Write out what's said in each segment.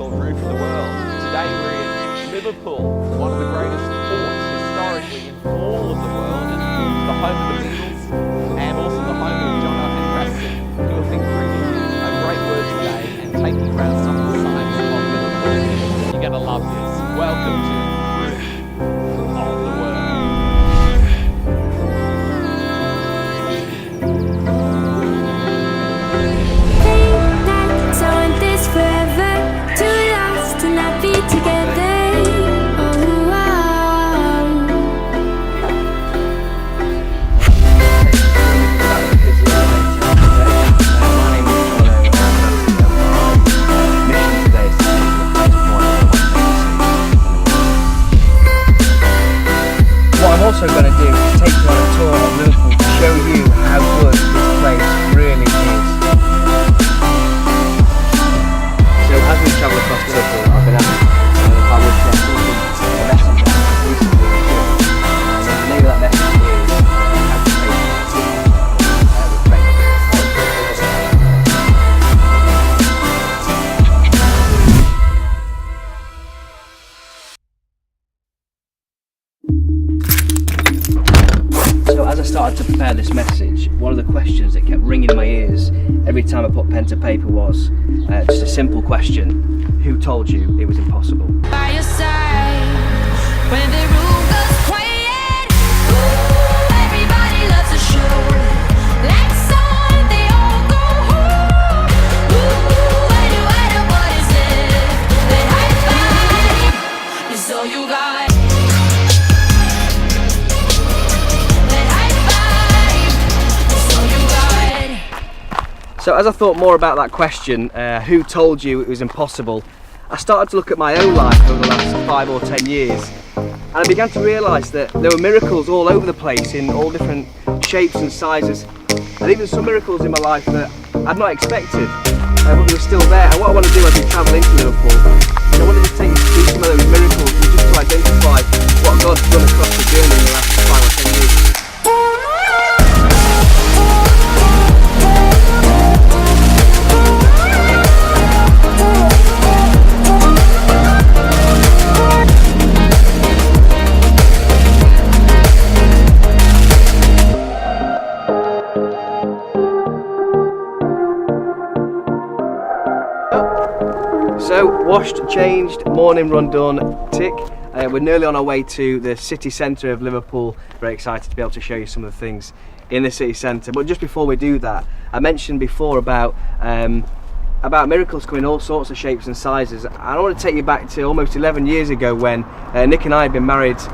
called Roof of the World. Today we're in Liverpool, one of the greatest ports historically in all of the world, and the home of the Beatles, and also the home of John and Preston, who will be bringing you a great word today and taking you around some of the sights of Liverpool. You're going to love this. Welcome to Roof of the World. Also going to do is take you on a tour of Liverpool to show you how good this place really is. So as we travel across Liverpool, I've been asked if I would share something, a message that I've recently received. The name of that message is how to face So as I started to prepare this message, one of the questions that kept ringing in my ears every time I put pen to paper was just a simple question: who told you it was impossible? By your side, when the room goes quiet, everybody loves a show. Lights on, they all go home. I know what is it? That high five is all you got. So as I thought more about that question, who told you it was impossible, I started to look at my own life over the last 5 or 10 years, and I began to realise that there were miracles all over the place in all different shapes and sizes, and even some miracles in my life that I'd not expected, but they were still there. And what I want to do as we travel into Liverpool is I want to just take you to see some of those miracles and just to identify what God's done across the journey in the last 5 or 10 years. So, washed, changed, morning run done, tick. We're nearly on our way to the city centre of Liverpool. Very excited to be able to show you some of the things in the city centre. But just before we do that, I mentioned before about miracles coming in all sorts of shapes and sizes. I want to take you back to almost 11 years ago when Nick and I had been married 2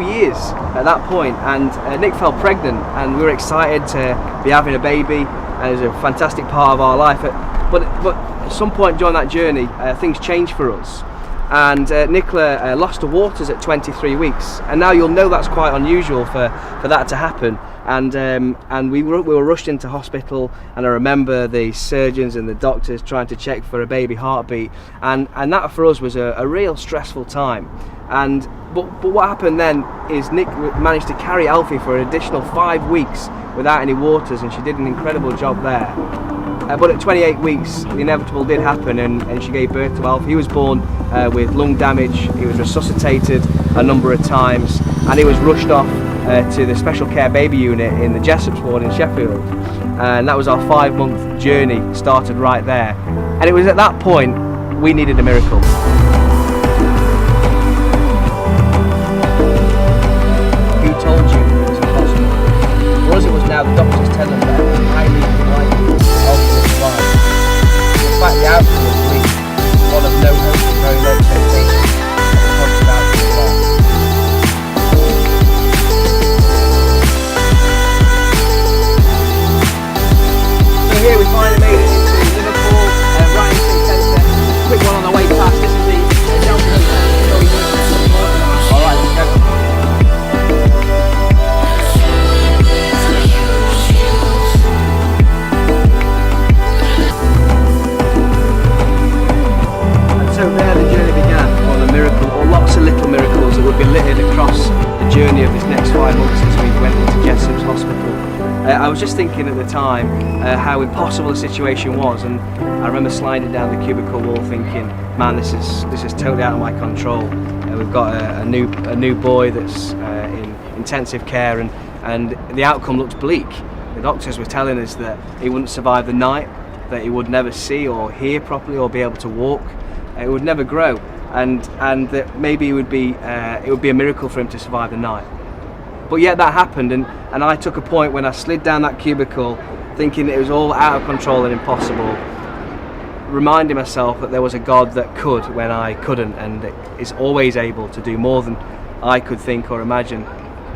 years at that point, and Nick fell pregnant, and we were excited to be having a baby, and it was a fantastic part of our life. But at some point during that journey, things changed for us, and Nicola lost to waters at 23 weeks, and now you'll know that's quite unusual for that to happen. And we were rushed into hospital, and I remember the surgeons and the doctors trying to check for a baby heartbeat, and that for us was a real stressful time. But what happened then is Nick managed to carry Alfie for an additional 5 weeks without any waters, and she did an incredible job there. But at 28 weeks, the inevitable did happen, and she gave birth to Alfie. He was born with lung damage. He was resuscitated a number of times, and he was rushed off to the special care baby unit in the Jessop's ward in Sheffield. And that was our 5-month journey, started right there. And it was at that point we needed a miracle. Who told you it was impossible? For us it was now the doctors telling them that it was highly unlikely to alter his life. In fact, the outcome was bleak, one of no hope and very low expectations, and a positive outcome as well. So here we finally made it into Liverpool, right in the city centre. Quick one on the way past. This is the Delta. Alright, let's go. thinking at the time how impossible the situation was, and I remember sliding down the cubicle wall thinking, man, this is totally out of my control. We've got a new boy that's in intensive care, and the outcome looks bleak. The doctors were telling us that he wouldn't survive the night, that he would never see or hear properly or be able to walk. It would never grow, and that maybe it would be a miracle for him to survive the night. But yet that happened, and I took a point when I slid down that cubicle thinking it was all out of control and impossible, reminding myself that there was a God that could when I couldn't, and is always able to do more than I could think or imagine.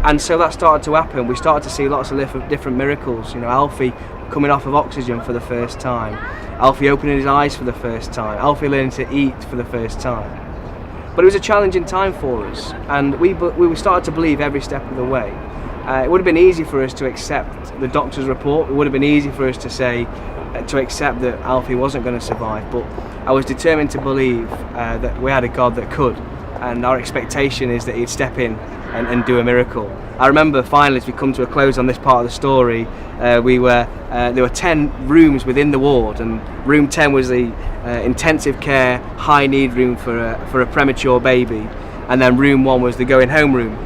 And so that started to happen. We started to see lots of different miracles. You know, Alfie coming off of oxygen for the first time, Alfie opening his eyes for the first time, Alfie learning to eat for the first time. But it was a challenging time for us, and we started to believe every step of the way. It would have been easy for us to accept the doctor's report. It would have been easy for us to accept that Alfie wasn't going to survive, but I was determined to believe that we had a God that could, and our expectation is that he'd step in and do a miracle. I remember finally, as we come to a close on this part of the story, there were 10 rooms within the ward, and room 10 was the intensive care high need room for a premature baby, and then room 1 was the going home room,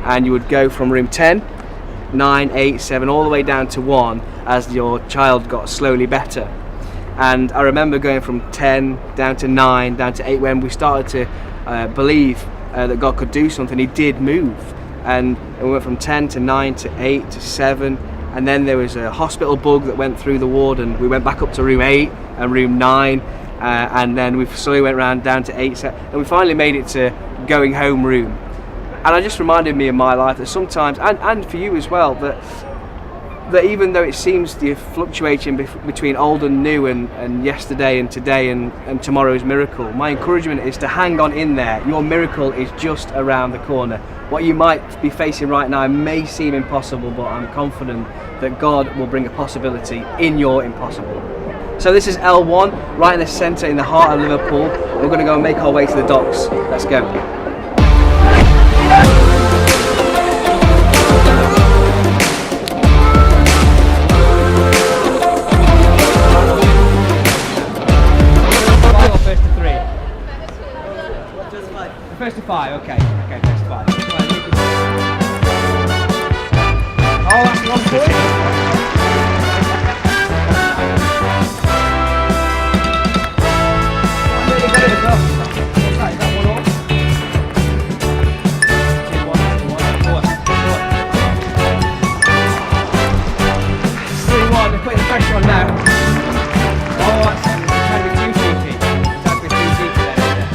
and you would go from room 10, 9, 8, 7 all the way down to 1 as your child got slowly better. And I remember going from 10 down to 9 down to 8 when we started to believe that God could do something. He did move, and we went from 10 to 9 to 8 to 7, and then there was a hospital bug that went through the ward, and we went back up to room 8 and room 9, and then we slowly went round down to 8, and we finally made it to going home room. And it just reminded me in my life that sometimes, and for you as well, that even though it seems the fluctuation between old and new, and yesterday and today and tomorrow's miracle, my encouragement is to hang on in there. Your miracle is just around the corner. What you might be facing right now may seem impossible, but I'm confident that God will bring a possibility in your impossible. So this is L1, right in the centre, in the heart of Liverpool. We're going to go and make our way to the docks. Let's go. First to 5, okay, first to 5. Oh, that's one point. I'm really good at it, though. What's that? Is that 1 all? 2, 1, 4. 3-1, they're putting the pressure on now. Oh, that's trying to be too cheeky. That's too cheeky there, isn't it?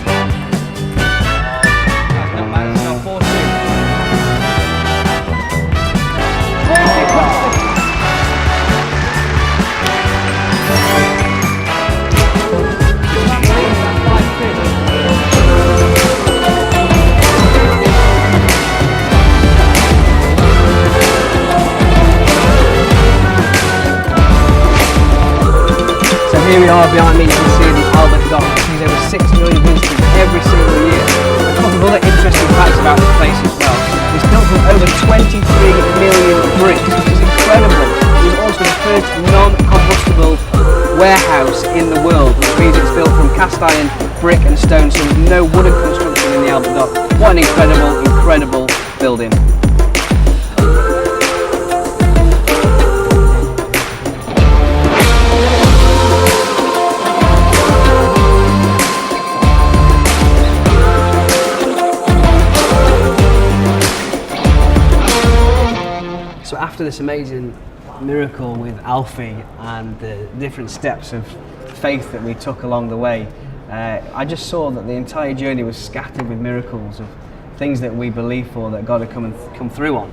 Here we are behind me, you can see the Albert Dock, which sees over 6 million visitors every single year. A couple of other interesting facts about this place as well. It's built from over 23 million bricks, which is incredible. It was also the first non-combustible warehouse in the world, which means it's built from cast iron, brick and stone, so there's no wooden construction in the Albert Dock. What an incredible building. So after this amazing miracle with Alfie and the different steps of faith that we took along the way, I just saw that the entire journey was scattered with miracles of things that we believed for, that God had come through on.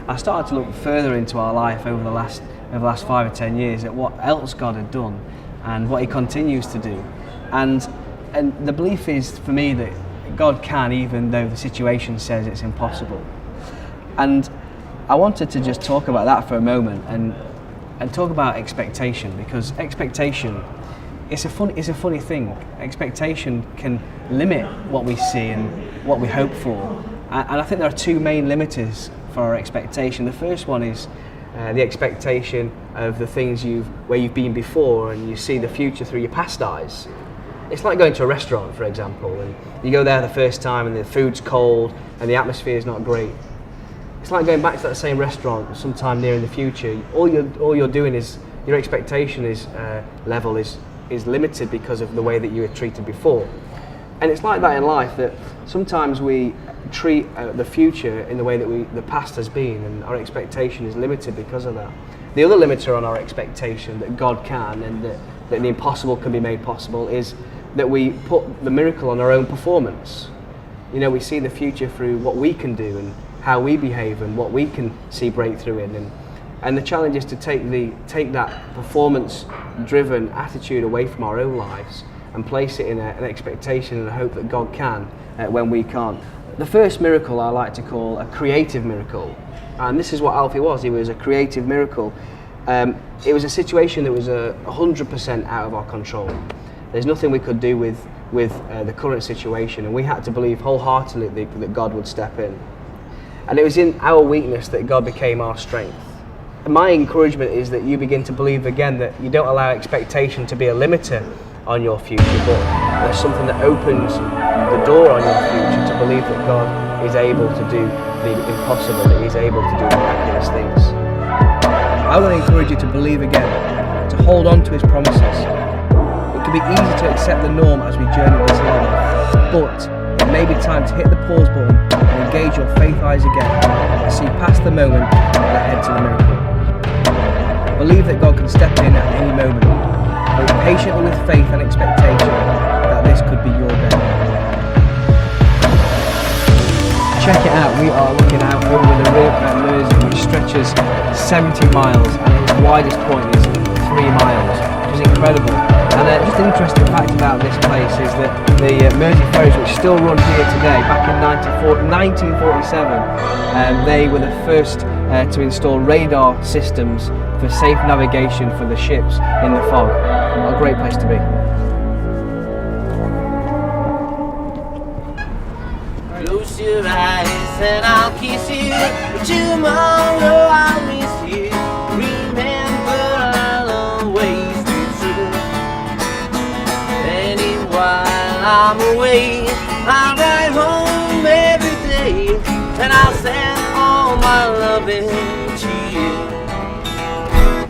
I started to look further into our life over the last 5 or 10 years at what else God had done and what He continues to do, and the belief is for me that God can, even though the situation says it's impossible. And I wanted to just talk about that for a moment and talk about expectation, because expectation is a funny thing. Expectation can limit what we see and what we hope for, and I think there are 2 main limiters for our expectation. The first one is the expectation of the things where you've been before, and you see the future through your past eyes. It's like going to a restaurant, for example, and you go there the first time and the food's cold and the atmosphere is not great. It's like going back to that same restaurant sometime near in the future. All you're doing is, your expectation level is limited because of the way that you were treated before. And it's like that in life, that sometimes we treat the future in the way that the past has been, and our expectation is limited because of that. The other limiter on our expectation that God can, and that the impossible can be made possible, is that we put the miracle on our own performance. You know, we see the future through what we can do and how we behave and what we can see breakthrough in. And the challenge is to take that performance-driven attitude away from our own lives and place it in an expectation and a hope that God can when we can't. The first miracle I like to call a creative miracle, and this is what Alfie was. He was a creative miracle. It was a situation that was 100% out of our control. There's nothing we could do with the current situation, and we had to believe wholeheartedly that God would step in. And it was in our weakness that God became our strength. And my encouragement is that you begin to believe again that you don't allow expectation to be a limiter on your future, but there's something that opens the door on your future to believe that God is able to do the impossible, that He's able to do miraculous things. I want to encourage you to believe again, to hold on to His promises. It can be easy to accept the norm as we journey this life, but it may be time to hit the pause button and engage your faith eyes again and see past the moment and ahead to the miracle. Believe that God can step in at any moment. Wait patiently with faith and expectation that this could be your day. Check it out, we are looking out over the river at Mersey, which stretches 70 miles and its widest point is 3 miles, which is incredible. And just an interesting fact about this place is that the Mersey ferries, which still run here today, back in 1947, they were the first to install radar systems for safe navigation for the ships in the fog. What a great place to be. Close your eyes and I'll kiss you. Tomorrow I'll miss you. Remember I'll always be true. And while I'm away, I'll ride home every day, and I'll send all my loving to you.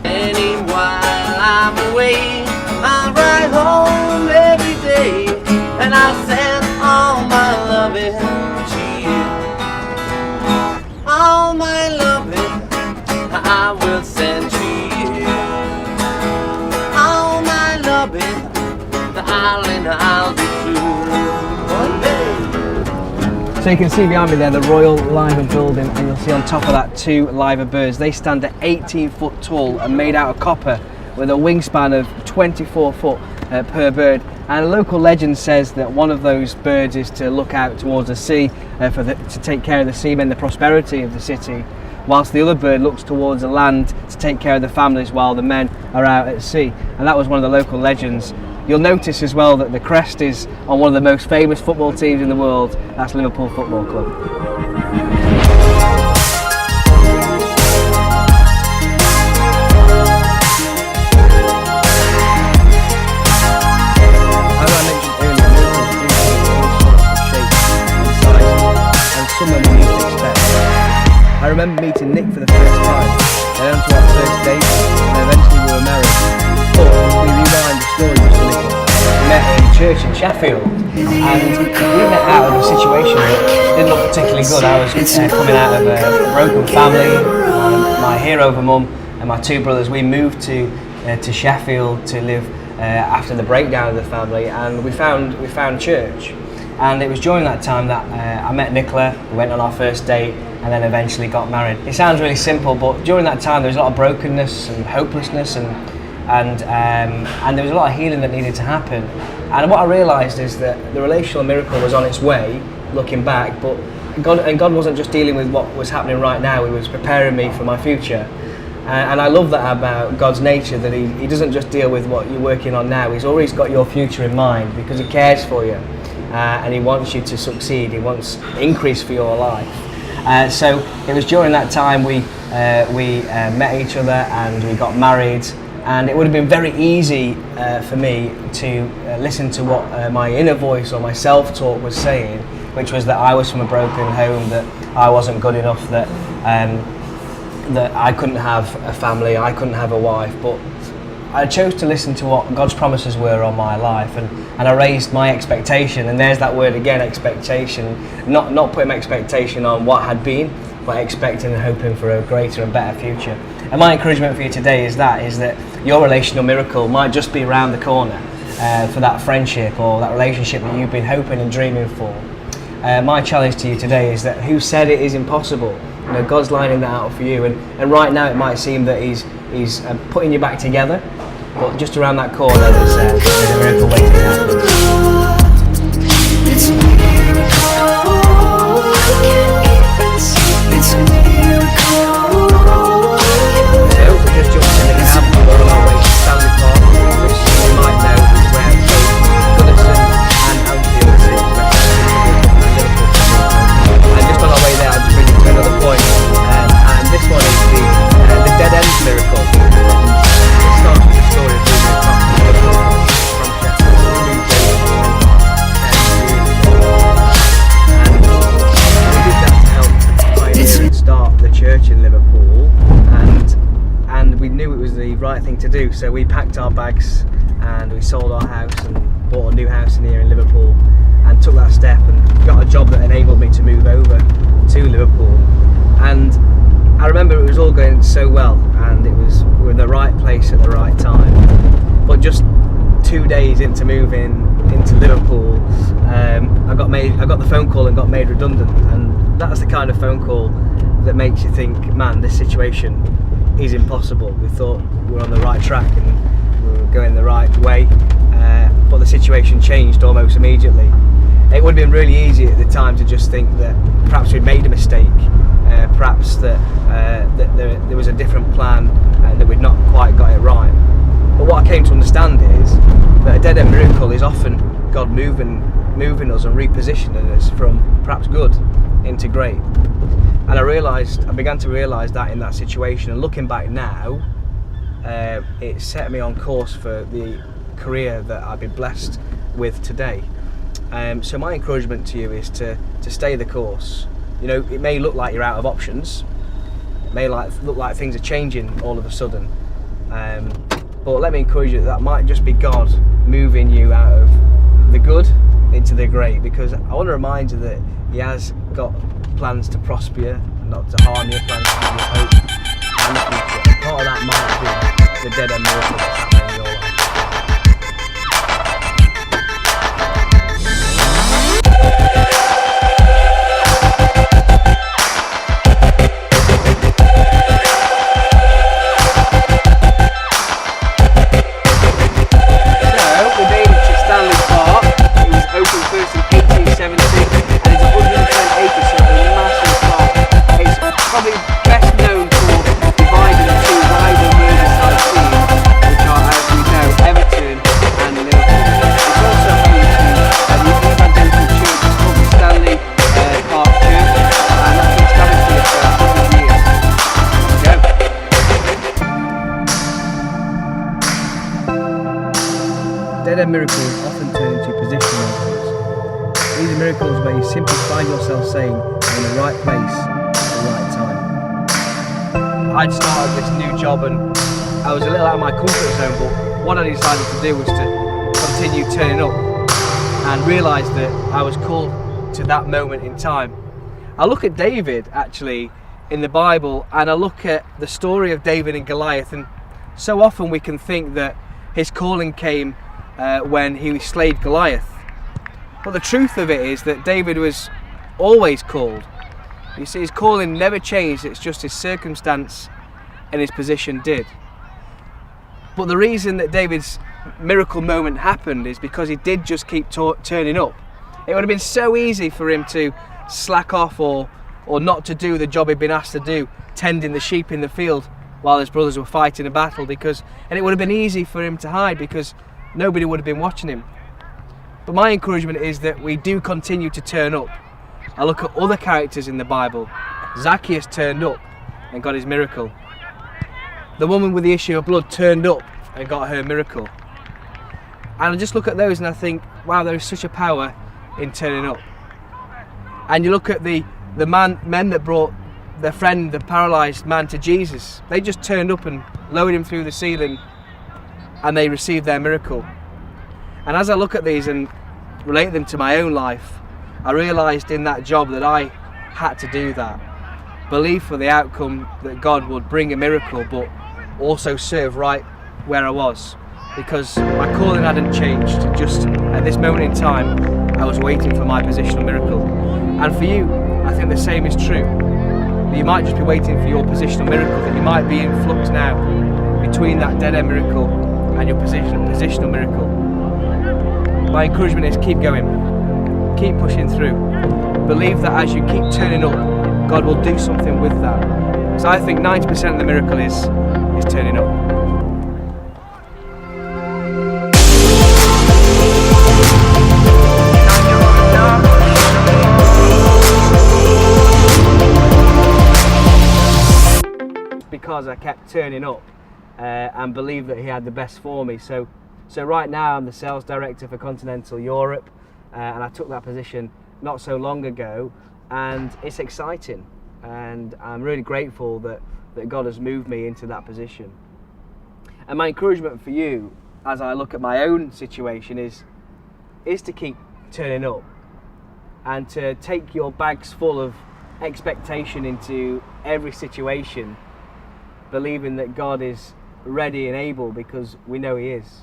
And while I'm away, I'll ride home every day, and I'll send all my loving to you. All my loving I will send to you. All my loving I'll be true. One day. So you can see behind me there the Royal Liver building, and you'll see on top of that 2 liver birds. They stand at 18 foot tall and made out of copper with a wingspan of 24 foot per bird. And a local legend says that one of those birds is to look out towards the sea to take care of the seamen, the prosperity of the city, whilst the other bird looks towards the land to take care of the families while the men are out at sea. And that was one of the local legends. You'll notice as well that the crest is on one of the most famous football teams in the world. That's Liverpool Football Club. As I mentioned earlier, Liverpool do take all sorts of shapes and sizes, and some of them we need to expect. I remember meeting Nick for the first time, then onto our first date, and eventually we were married. But we rewind the story just a little. We met in church in Sheffield, and we met out of a situation that didn't look particularly good. I was coming out of a broken family. My hero of a mum and my 2 brothers, we moved to Sheffield to live after the breakdown of the family, and we found church. And it was during that time that I met Nicola. We went on our first date and then eventually got married. It sounds really simple, but during that time there was a lot of brokenness and hopelessness, and there was a lot of healing that needed to happen. And what I realised is that the relational miracle was on its way, looking back, but God wasn't just dealing with what was happening right now, He was preparing me for my future. And I love that about God's nature, that he doesn't just deal with what you're working on now. He's always got your future in mind because He cares for you, and He wants you to succeed. He wants increase for your life. So it was during that time we met each other and we got married, and it would have been very easy for me to listen to what my inner voice or my self-talk was saying, which was that I was from a broken home, that I wasn't good enough, that I couldn't have a family, I couldn't have a wife. But I chose to listen to what God's promises were on my life, and I raised my expectation. And there's that word again, expectation. Not putting my expectation on what had been, but expecting and hoping for a greater and better future. And my encouragement for you today is that your relational miracle might just be around the corner for that friendship or that relationship that you've been hoping and dreaming for. My challenge to you today is that who said it is impossible? You know, God's lining that out for you, and right now it might seem that He's putting you back together, but just around that corner there's a miracle waiting to happen. It's a miracle. I can't even see. It's a miracle. So we just jumped in the cab and we're on our way to Stanley Park, which you might know is where both Goodison and Anfield sit. And just on our way there, I'll just bring you to another point, and this one is the dead end miracle. It starts with the story of moving across Liverpool from Sheffield to New and we did that to help pioneer and start the church in Liverpool, and we knew it was the right thing to do, so we packed our bags and we sold our house and bought a new house in here in Liverpool and took that step and got a job that enabled me to move over to Liverpool. And I remember it was all going so well, and we were in the right place at the right time. But just 2 days into moving into Liverpool, I got the phone call and got made redundant, and that's the kind of phone call that makes you think, man, this situation is impossible. We thought we were on the right track and we were going the right way, but the situation changed almost immediately. It would have been really easy at the time to just think that perhaps we'd made a mistake, perhaps that there was a different plan, that we'd not quite got it right. But what I came to understand is that a dead end miracle is often God moving us and repositioning us from perhaps good into great. And I began to realise that in that situation, and looking back now, it set me on course for the career that I've been blessed with today. So my encouragement to you is to stay the course. You know, it may look like you're out of options, it may look like things are changing all of a sudden, but let me encourage you that might just be God moving you out of the good into the great, because I want to remind you that He has got plans to prosper you, not to harm you, plans to give you hope and the future. And part of that might be the dead end miracle that's happening in your life. Dead-end miracles often turn into position miracles. These are miracles where you simply find yourself saying, I'm in the right place at the right time. I'd started this new job and I was a little out of my comfort zone, but what I decided to do was to continue turning up and realise that I was called to that moment in time. I look at David actually in the Bible, and I look at the story of David and Goliath, and so often we can think that his calling came when he slayed Goliath. But the truth of it is that David was always called. You see, his calling never changed, it's just his circumstance and his position did. But the reason that David's miracle moment happened is because he did just keep turning up. It would have been so easy for him to slack off or not to do the job he'd been asked to do, tending the sheep in the field while his brothers were fighting a battle, and it would have been easy for him to hide because nobody would have been watching him. But my encouragement is that we do continue to turn up. I look at other characters in the Bible, Zacchaeus turned up and got his miracle. The woman with the issue of blood turned up and got her miracle. And I just look at those and I think, wow, there is such a power in turning up. And you look at the men that brought their friend, the paralysed man, to Jesus. They just turned up and lowered him through the ceiling and they received their miracle. And as I look at these and relate them to my own life, I realised in that job that I had to do that. Believe for the outcome that God would bring a miracle, but also serve right where I was. Because my calling hadn't changed. Just at this moment in time, I was waiting for my positional miracle. And for you, I think the same is true. That you might just be waiting for your positional miracle, that you might be in flux now between that dead end miracle and your positional miracle. My encouragement is keep going, keep pushing through. Believe that as you keep turning up, God will do something with that. So I think 90% of the miracle is turning up. Because I kept turning up and believed that he had the best for me. So right now I'm the sales director for Continental Europe, and I took that position not so long ago, and it's exciting, and I'm really grateful that God has moved me into that position. And my encouragement for you as I look at my own situation is to keep turning up and to take your bags full of expectation into every situation, believing that God is ready and able, because we know he is.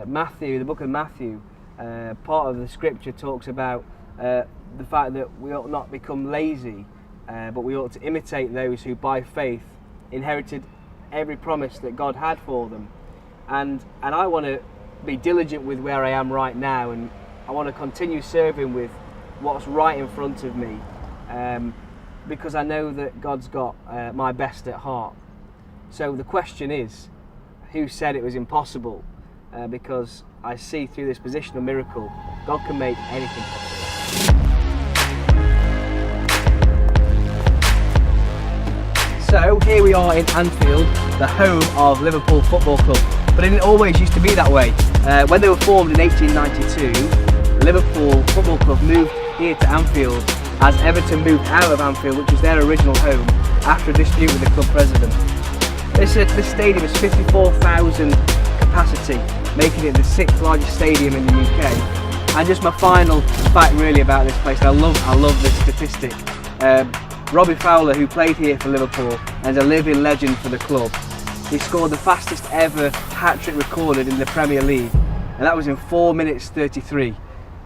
Matthew, the book of Matthew, part of the scripture talks about the fact that we ought not become lazy, but we ought to imitate those who by faith inherited every promise that God had for them. And I want to be diligent with where I am right now, and I want to continue serving with what's right in front of me, because I know that God's got my best at heart. So the question is, who said it was impossible? Because I see through this positional miracle, God can make anything possible. So here we are in Anfield, the home of Liverpool Football Club. But it didn't always used to be that way. When they were formed in 1892, Liverpool Football Club moved here to Anfield as Everton moved out of Anfield, which was their original home, after a dispute with the club president. This stadium is 54,000 capacity, making it the 6th largest stadium in the UK. And just my final fact really about this place, I love this statistic. Robbie Fowler, who played here for Liverpool and is a living legend for the club, he scored the fastest ever hat-trick recorded in the Premier League, and that was in 4 minutes 33,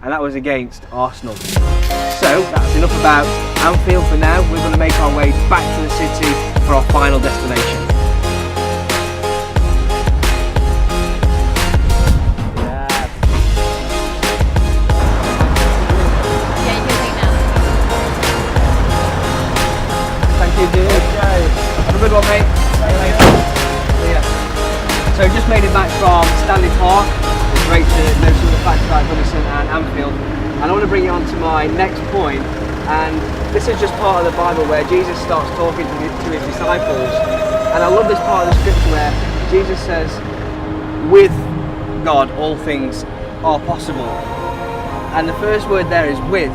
and that was against Arsenal. So that's enough about Anfield for now. We're going to make our way back to the city for our final destination. Have a good one, mate. Yeah. So just made it back from Stanley Park. It's great to know some of the facts about Goodison and Anfield. And I want to bring you on to my next point. And this is just part of the Bible where Jesus starts talking to his disciples. And I love this part of the scripture where Jesus says, with God all things are possible. And the first word there is with.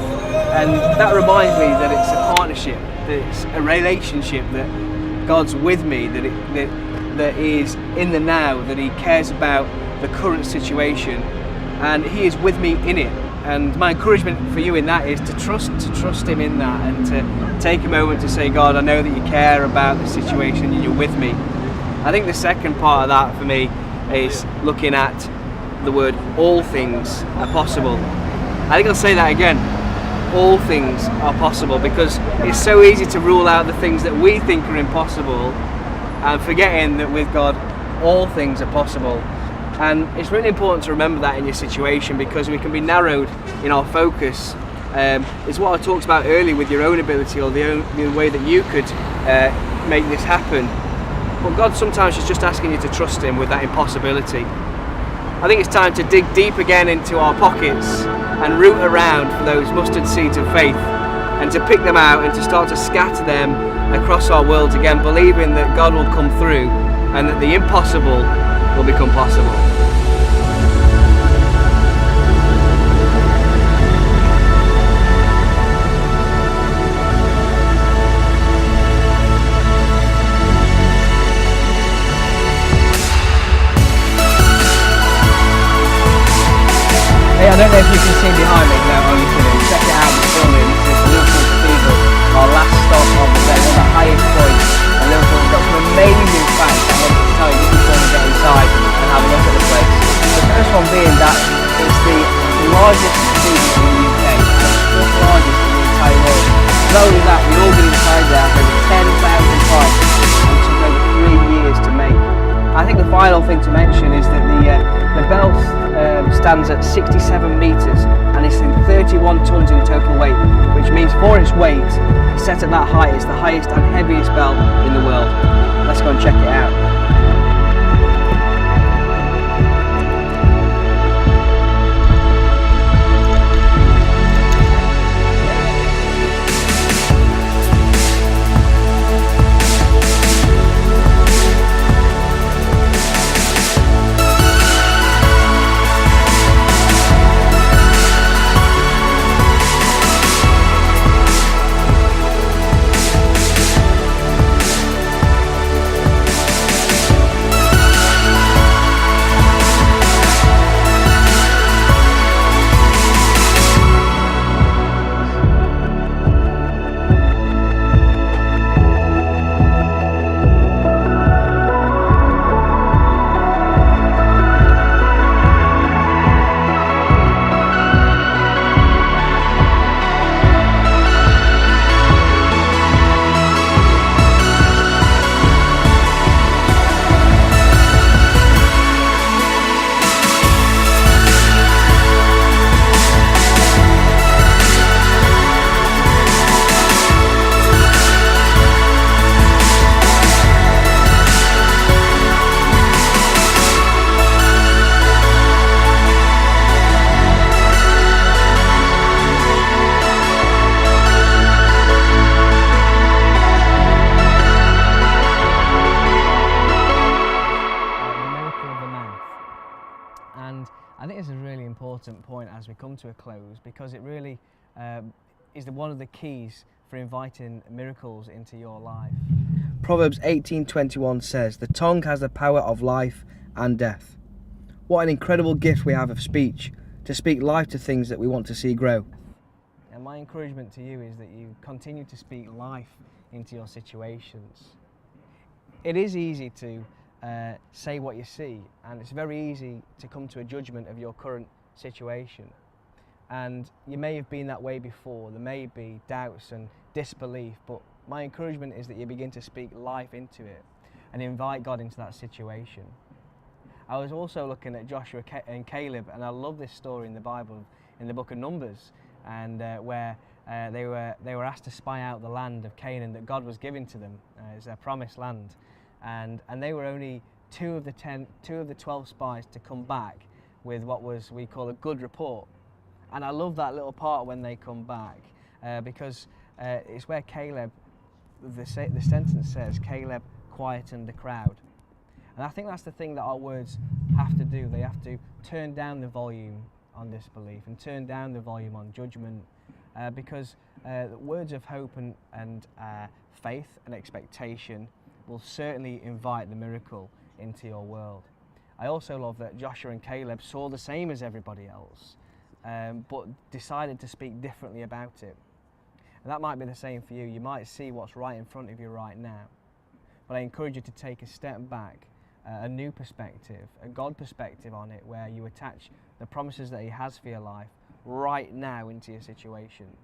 And that reminds me that it's a partnership, that it's a relationship, that God's with me, that He is in the now, that He cares about the current situation, and He is with me in it. And my encouragement for you in that is to trust Him in that, and to take a moment to say, God, I know that you care about the situation and you're with me. I think the second part of that for me is looking at the word all things are possible. I think I'll say that again. All things are possible, because it's so easy to rule out the things that we think are impossible and forgetting that with God all things are possible. And it's really important to remember that in your situation, because we can be narrowed in our focus. It's what I talked about earlier with your own ability, or the way that you could make this happen. But God sometimes is just asking you to trust Him with that impossibility. I think it's time to dig deep again into our pockets and root around for those mustard seeds of faith, and to pick them out and to start to scatter them across our world again, believing that God will come through and that the impossible will become possible. Hey, I don't know if you can see behind me, no, only kidding. Check it out, the filming. This is Liverpool Cathedral, our last stop of the day, one of the highest points in Liverpool. We've got some amazing facts I wanted to tell you just before we get inside and have a look at the place. The first one being that it's the largest cathedral in the UK, and the fourth largest in the entire world. Not only that, the organ inside there has over 10,000 parts and took over 3 years to make. I think the final thing to mention is that the bell stands at 67 metres and it's in 31 tonnes in total weight, which means for its weight, set at that height, it's the highest and heaviest bell in the world. Let's go and check it out. And I think it's a really important point as we come to a close, because it really is one of the keys for inviting miracles into your life. Proverbs 18:21 says, "The tongue has the power of life and death." What an incredible gift we have of speech, to speak life to things that we want to see grow. And my encouragement to you is that you continue to speak life into your situations. It is easy to say what you see, and it's very easy to come to a judgment of your current situation. And you may have been that way before. There may be doubts and disbelief, but my encouragement is that you begin to speak life into it and invite God into that situation. I was also looking at Joshua and Caleb, and I love this story in the Bible, in the book of Numbers, and where they were asked to spy out the land of Canaan that God was giving to them. It's their promised land, and they were only two of the 12 spies to come back with what we call a good report. And I love that little part when they come back, because it's where Caleb, the sentence says, Caleb quietened the crowd. And I think that's the thing that our words have to do. They have to turn down the volume on disbelief and turn down the volume on judgment, because words of hope and faith and expectation will certainly invite the miracle into your world. I also love that Joshua and Caleb saw the same as everybody else, but decided to speak differently about it. And that might be the same for you. You might see what's right in front of you right now, but I encourage you to take a step back, a new perspective, a God perspective on it, where you attach the promises that He has for your life right now into your situation.